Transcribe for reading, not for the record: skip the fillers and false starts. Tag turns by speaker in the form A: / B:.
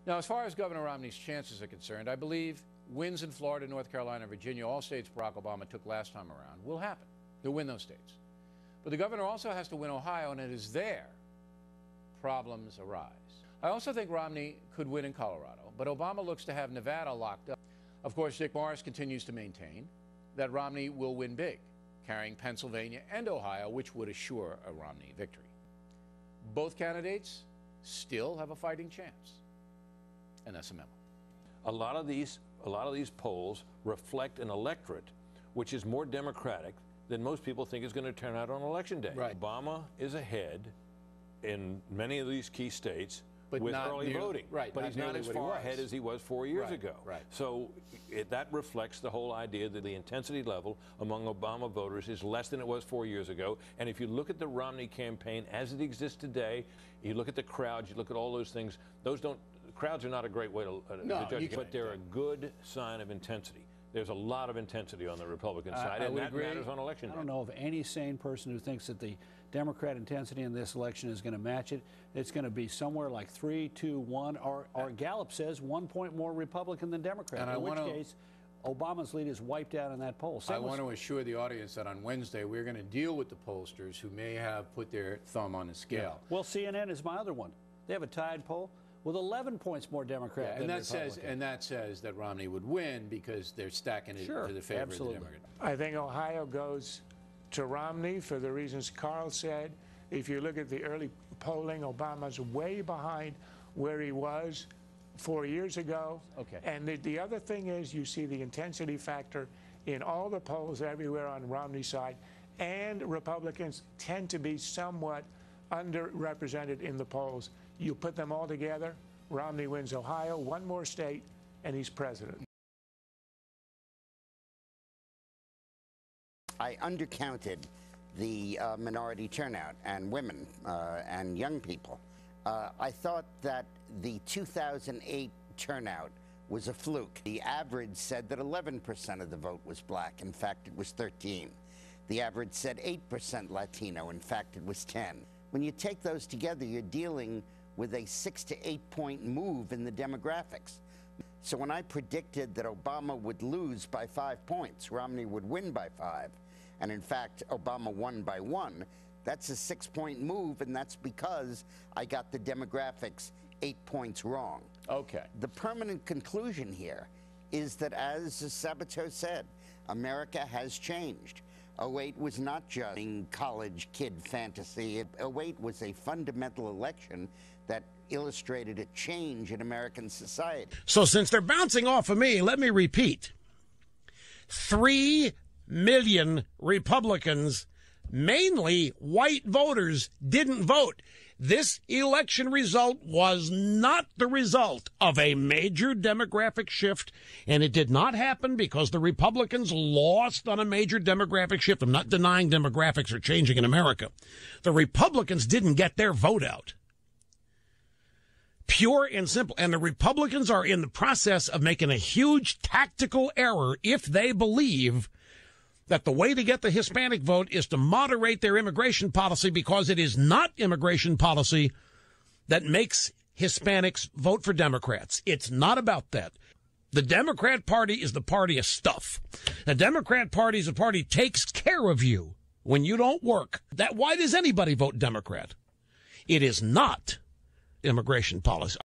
A: Now, as far as Governor Romney's chances are concerned, I believe wins in Florida, North Carolina, Virginia, all states Barack Obama took last time around, will happen. He'll win those states. But the governor also has to win Ohio, and it is there problems arise. I also think Romney could win in Colorado, but Obama looks to have Nevada locked up. Of course, Dick Morris continues to maintain that Romney will win big, carrying Pennsylvania and Ohio, which would assure a Romney victory. Both candidates still have a fighting chance. And that's a memo.
B: A lot of these polls reflect an electorate which is more Democratic than most people think is going to turn out on Election Day.
A: Right.
B: Obama is ahead in many of these key states with early voting.
A: Right.
B: But he's not as far ahead as he was 4 years ago.
A: Right.
B: So that reflects the whole idea that the intensity level among Obama voters is less than it was 4 years ago. And if you look at the Romney campaign as it exists today, you look at the crowds, you look at all those things, crowds are not a great way to judge it, but they're a good sign of intensity. There's a lot of intensity on the Republican side, and that matters on Election Day.
C: I don't know of any sane person who thinks that the Democrat intensity in this election is going to match it. It's going to be somewhere like 3-2-1, or Gallup says 1 point more Republican than Democrat, in which case Obama's lead is wiped out in that poll.
A: I want to assure the audience that on Wednesday we're going to deal with the pollsters who may have put their thumb on the scale.
C: Yeah. Well, CNN is my other one. They have a tied poll with 11 points more Democrat than Republican.
A: And that says that Romney would win because they're stacking it to the favor of the Democrat.
D: I think Ohio goes to Romney for the reasons Carl said. If you look at the early polling, Obama's way behind where he was 4 years ago.
A: Okay.
D: And the other thing is you see the intensity factor in all the polls everywhere on Romney's side, and Republicans tend to be somewhat underrepresented in the polls. You put them all together, Romney wins Ohio, one more state, and he's president.
E: I undercounted the minority turnout and women and young people. I thought that the 2008 turnout was a fluke. The average said that 11% of the vote was black. In fact, it was 13. The average said 8% Latino. In fact, it was 10. When you take those together, you're dealing with a 6 to 8 point move in the demographics. So when I predicted that Obama would lose by 5 points, Romney would win by 5, and in fact, Obama won by 1, that's a 6 point move, and that's because I got the demographics 8 points wrong.
A: Okay.
E: The permanent conclusion here is that, as Sabato said, America has changed. 08 was not just a college kid fantasy. 08 was a fundamental election that illustrated a change in American society.
F: So since they're bouncing off of me, let me repeat. 3 million Republicans, mainly white voters, didn't vote. This election result was not the result of a major demographic shift, and it did not happen because the Republicans lost on a major demographic shift. I'm not denying demographics are changing in America. The Republicans didn't get their vote out. Pure and simple. And the Republicans are in the process of making a huge tactical error if they believe that the way to get the Hispanic vote is to moderate their immigration policy, because it is not immigration policy that makes Hispanics vote for Democrats. It's not about that. The Democrat Party is the party of stuff. The Democrat Party is a party that takes care of you when you don't work. Why does anybody vote Democrat? It is not immigration policy.